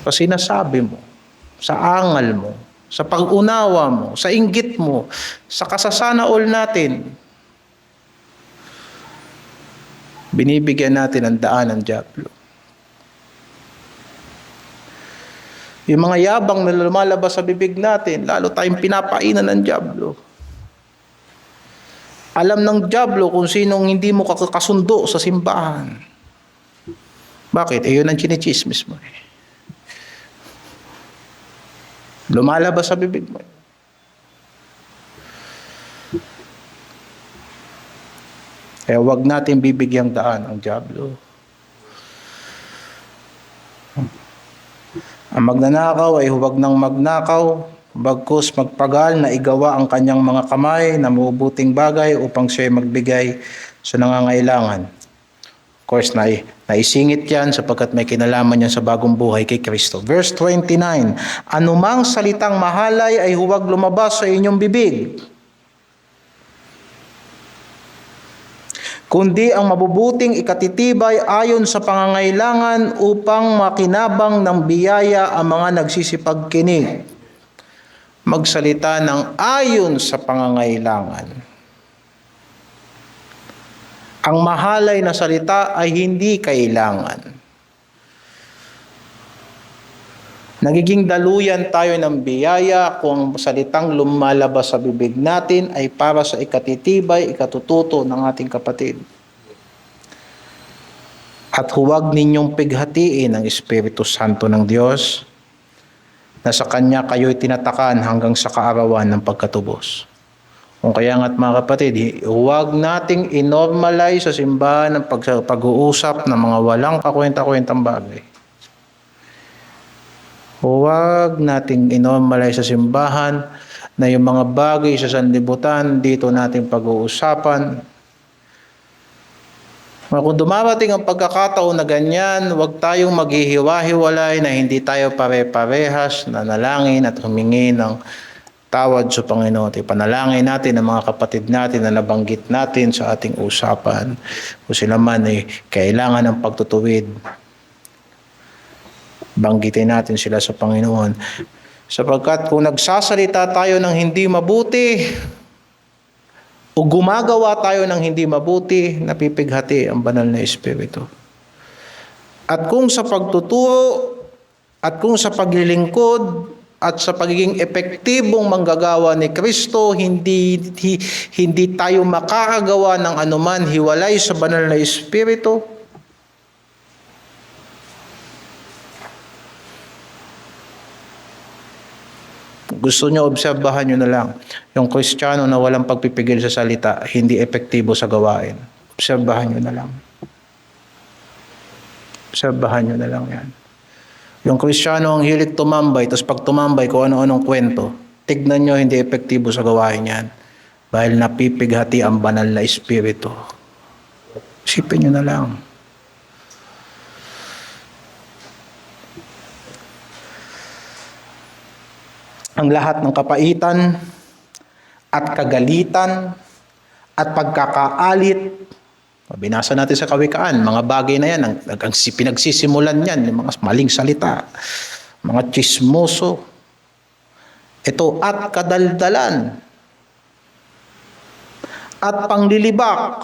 Kasi nasabi mo, sa angal mo, sa pag-unawa mo, sa inggit mo, sa kasasanaol natin, binibigyan natin ang daan ng dyablo. Yung mga yabang na lumalabas sa bibig natin, lalo tayong pinapainan ng dyablo. Alam ng dyablo kung sinong hindi mo kakasundo sa simbahan. Bakit? Yun ang chinichismis mo. Lumalabas sa bibig mo. Kaya huwag natin bibigyang daan ang dyablo. Ang magnanakaw ay huwag nang magnakaw, bagkus magpagal na igawa ang kanyang mga kamay na mabubuting bagay upang siya magbigay sa nangangailangan. Of course, naisingit yan sapagkat may kinalaman yan sa bagong buhay kay Kristo. Verse 29, anumang salitang mahalay ay huwag lumabas sa inyong bibig, kundi ang mabubuting ikatitibay ayon sa pangangailangan upang makinabang ng biyaya ang mga nagsisipagkinig. Magsalita ng ayon sa pangangailangan. Ang mahalay na salita ay hindi kailangan. Nagiging daluyan tayo ng biyaya kung ang salitang lumalabas sa bibig natin ay para sa ikatitibay, ikatututo ng ating kapatid. At huwag ninyong pighatiin ang Espiritu Santo ng Diyos na sa Kanya kayo'y tinatakan hanggang sa kaarawan ng pagkatubos. Kung kaya nga't mga kapatid, huwag nating inormalize sa simbahan ng pag-uusap ng mga walang kakwenta-kwentang bagay. Huwag nating inormalize sa simbahan na yung mga bagay sa sanlibutan dito nating pag-uusapan. Kung dumarating ang pagkakataon na ganyan, huwag tayong maghihiwa-hiwalay na hindi tayo pare-parehas na nalangin at humingi ng tawad sa Panginoon. Ipanalangin natin ang mga kapatid natin na nabanggit natin sa ating usapan. Kung sila man ay kailangan ng pagtutuwid, banggitin natin sila sa Panginoon. Sapagkat kung nagsasalita tayo ng hindi mabuti o gumagawa tayo ng hindi mabuti, napipighati ang banal na Espiritu. At kung sa pagtuturo at kung sa paglilingkod at sa pagiging epektibong manggagawa ni Kristo, hindi tayo makakagawa ng anuman hiwalay sa banal na Espiritu, gusto nyo, obserbahan nyo na lang. Yung Kristiyano na walang pagpipigil sa salita, hindi epektibo sa gawain. Obserbahan nyo na lang. Obserbahan nyo na lang yan. Yung Kristiyano ang hilig tumambay, tapos pag tumambay kung ano-anong kwento, tignan nyo, hindi epektibo sa gawain yan. Dahil napipighati ang banal na Espiritu. Isipin nyo na lang. Ang lahat ng kapaitan at kagalitan at pagkakaalit, binasa natin sa Kawikaan, mga bagay na yan, ang pinagsisimulan yan, yung mga maling salita, mga tsismoso, ito, at kadaldalan, at panglilibak.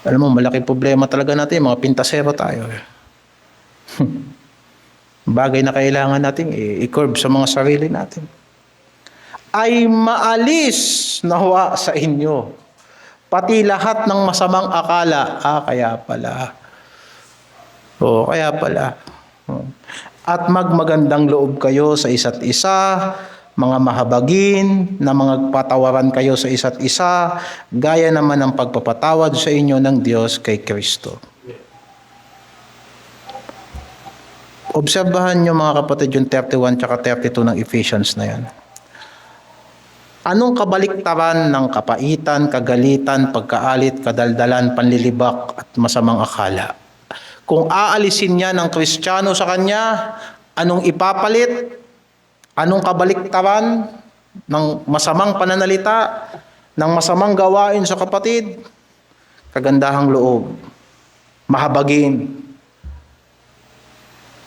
Alam mo, malaking problema talaga natin, mga pintasero tayo. Bagay na kailangan natin i-curb sa mga sarili natin. Ay maalis nawa sa inyo, pati lahat ng masamang akala. Kaya pala. Kaya pala. At magmagandang loob kayo sa isa't isa, mga mahabagin, na mga patawaran kayo sa isa't isa, gaya naman ng pagpapatawad sa inyo ng Diyos kay Kristo. Obserbahan nyo mga kapatid yung 31 tsaka 32 ng Ephesians na yan. Anong kabaliktaran ng kapaitan, kagalitan, pagkaalit, kadaldalan, panlilibak at masamang akala? Kung aalisin niya ng Kristiyano sa kanya, anong ipapalit? Anong kabaliktaran ng masamang pananalita, ng masamang gawain sa kapatid? Kagandahang loob, mahabagin,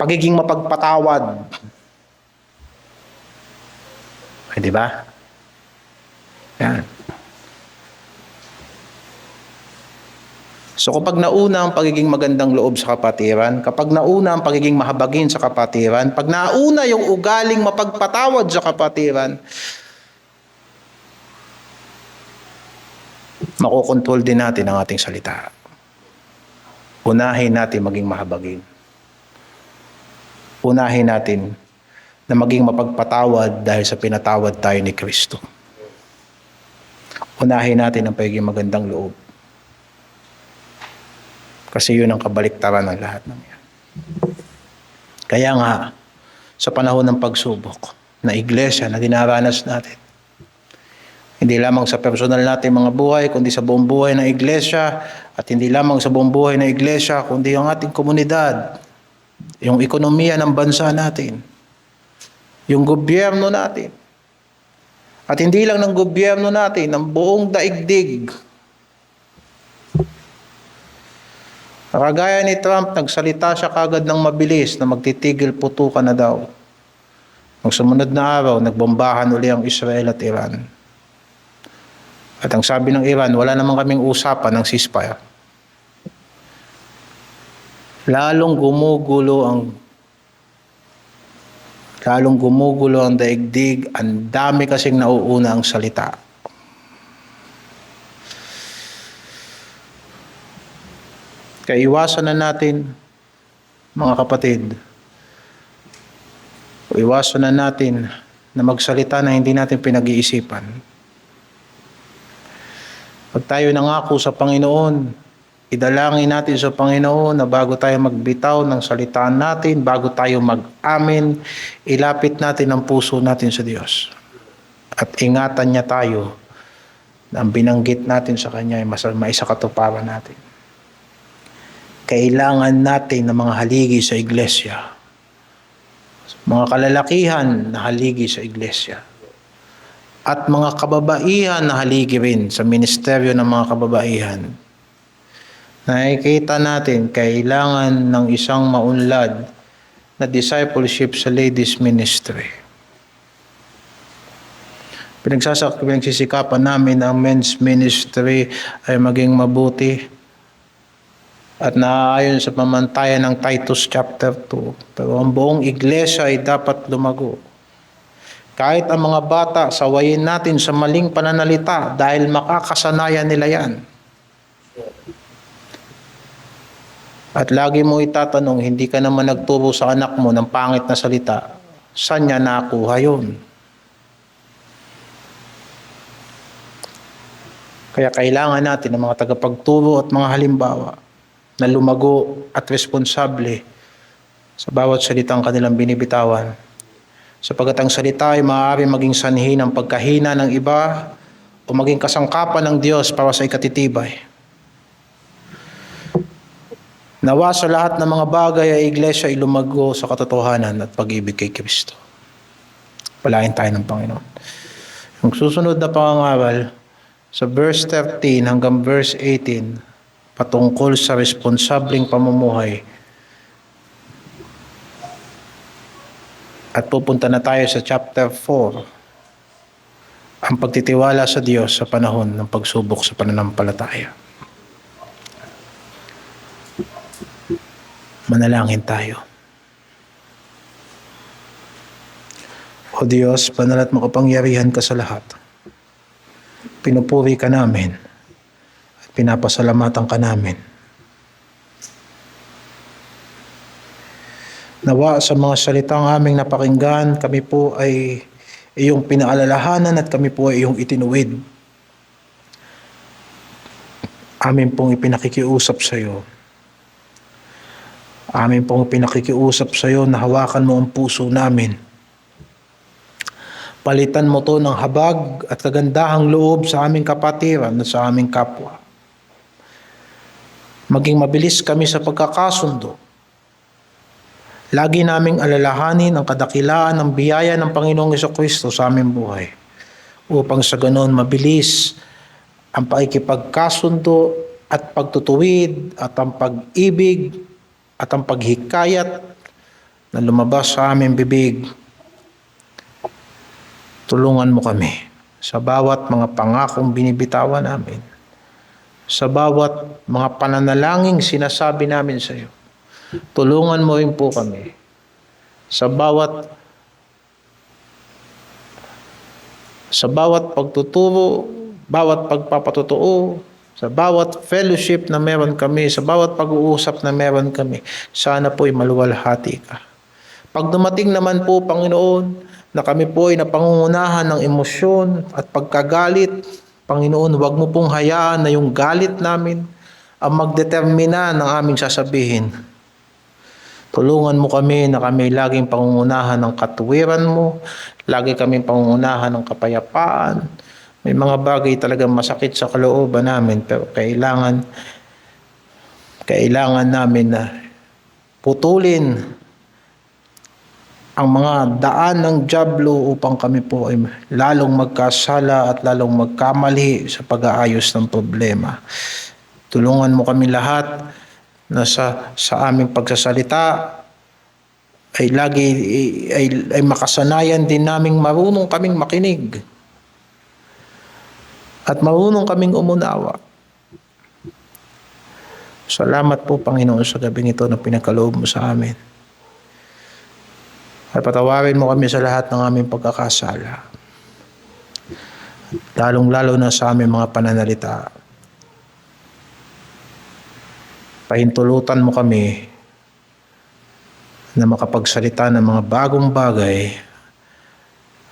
pagiging mapagpatawad. Di ba? Yan. So kapag nauna ang pagiging magandang loob sa kapatiran, kapag nauna ang pagiging mahabagin sa kapatiran, pag nauna yung ugaling mapagpatawad sa kapatiran, makokontrol din natin ang ating salita. Unahin natin maging mahabagin. Unahin natin na maging mapagpatawad dahil sa pinatawad tayo ni Kristo. unahin natin ang pagiging magandang loob. Kasi yun ang kabaliktaran ng lahat ng yan. Kaya nga, sa panahon ng pagsubok, na iglesia na dinaranas natin, hindi lamang sa personal natin mga buhay, kundi sa buong buhay ng iglesia, at hindi lamang sa buong buhay ng iglesia, kundi ang ating komunidad, yung ekonomiya ng bansa natin, yung gobyerno natin, at hindi lang ng gobyerno natin, ng buong daigdig. Kagaya ni Trump, nagsalita siya kagad ng mabilis na magtitigil putukan na daw. Nung sumunod na araw, nagbombahan uli ang Israel at Iran. At ang sabi ng Iran, wala naman kaming usapan ng ceasefire. Lalong gumugulo ang daigdig, ang dami kasing nauuna ang salita. Kaya iwasan na natin, mga kapatid, iwasan na natin na magsalita na hindi natin pinag-iisipan. Pag tayo nangako sa Panginoon, idalangin natin sa Panginoon na bago tayo magbitaw ng salitaan natin, bago tayo mag-amin, ilapit natin ang puso natin sa Diyos. At ingatan niya tayo na ang binanggit natin sa Kanya ay maisakatuparan natin. Kailangan natin ng mga haligi sa iglesia, mga kalalakihan na haligi sa iglesia, at mga kababaihan na haligi rin sa ministeryo ng mga kababaihan. Nakikita natin kailangan ng isang maunlad na discipleship sa ladies ministry. Pinagsisikapan namin ang men's ministry ay maging mabuti at naaayon sa pamantayan ng Titus chapter 2. Pero ang buong iglesia ay dapat lumago. Kahit ang mga bata, sawayin natin sa maling pananalita dahil makakasanayan nila yan. At lagi mo itatanong, hindi ka naman nagturo sa anak mo ng pangit na salita, saan niya nakuha yun? Kaya kailangan natin ng mga tagapagturo at mga halimbawa na lumago at responsable sa bawat salitang kanilang binibitawan. Sapagkat ang salita ay maaari maging sanhi ng pagkahina ng iba o maging kasangkapan ng Diyos para sa ikatitibay. Nawa sa lahat ng mga bagay ay iglesia ay lumago sa katotohanan at pag-ibig kay Kristo. Palain tayo ng Panginoon. Yung susunod na pangangaral, sa verse 13 hanggang verse 18, patungkol sa responsableng pamumuhay. At pupunta na tayo sa chapter 4, ang pagtitiwala sa Diyos sa panahon ng pagsubok sa pananampalataya. Manalangin tayo. O Diyos, banal at makapangyarihan ka sa lahat. Pinupuri ka namin at pinapasalamatan ka namin. Nawa sa mga salitang aming napakinggan, kami po ay iyong pinaalalahanan at kami po ay iyong itinuwid. Amin pong ipinakikiusap sa iyo. Amin pong ipinakikiusap sa iyo na hawakan mo ang puso namin. Palitan mo to ng habag at kagandahang loob sa aming kapatiran at sa aming kapwa. Maging mabilis kami sa pagkakasundo. Lagi naming alalahanin ang kadakilaan ng biyaya ng Panginoong Jesucristo sa aming buhay upang sa ganoon mabilis ang pakikipagkasundo at pagtutuwid at ang pag-ibig at ang paghikayat na lumabas sa aming bibig. Tulungan mo kami sa bawat mga pangakong binibitawan namin, sa bawat mga pananalangin sinasabi namin sa iyo. Tulungan mo rin po kami sa bawat pagtuturo, bawat pagpapatotoo, sa bawat fellowship na meron kami, sa bawat pag-uusap na meron kami. Sana po'y maluwalhati ka. Pag dumating naman po, Panginoon, na kami po ay napangungunahan ng emosyon at pagkagalit, Panginoon, huwag mo pong hayaan na yung galit namin ang magdetermina ng aming sasabihin. Tulungan mo kami na kami laging pangungunahan ng katuwiran mo, lagi kami pangungunahan ng kapayapaan. May mga bagay talagang masakit sa kalooban namin, pero kailangan namin na putulin ang mga daan ng dyablo upang kami po ay lalong magkasala at lalong magkamali sa pag-aayos ng problema. Tulungan mo kami lahat na sa aming pagsasalita ay makasanayan din naming marunong kaming makinig at marunong kaming umunawa. Salamat po, Panginoon, sa gabing ito na pinagkaloob mo sa amin. At patawarin mo kami sa lahat ng aming pagkakasala. Lalong-lalo na sa aming mga pananalita. Pahintulutan mo kami na makapagsalita ng mga bagong bagay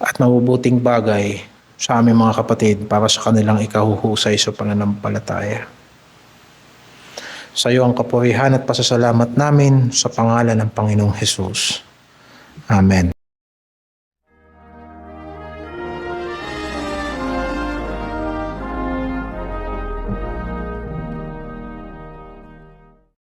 at mabubuting bagay sa aming mga kapatid para sa kanilang ikahuhusay sa pananampalataya. Sa iyo ang kapurihan at pasasalamat namin sa pangalan ng Panginoong Hesus. Amen.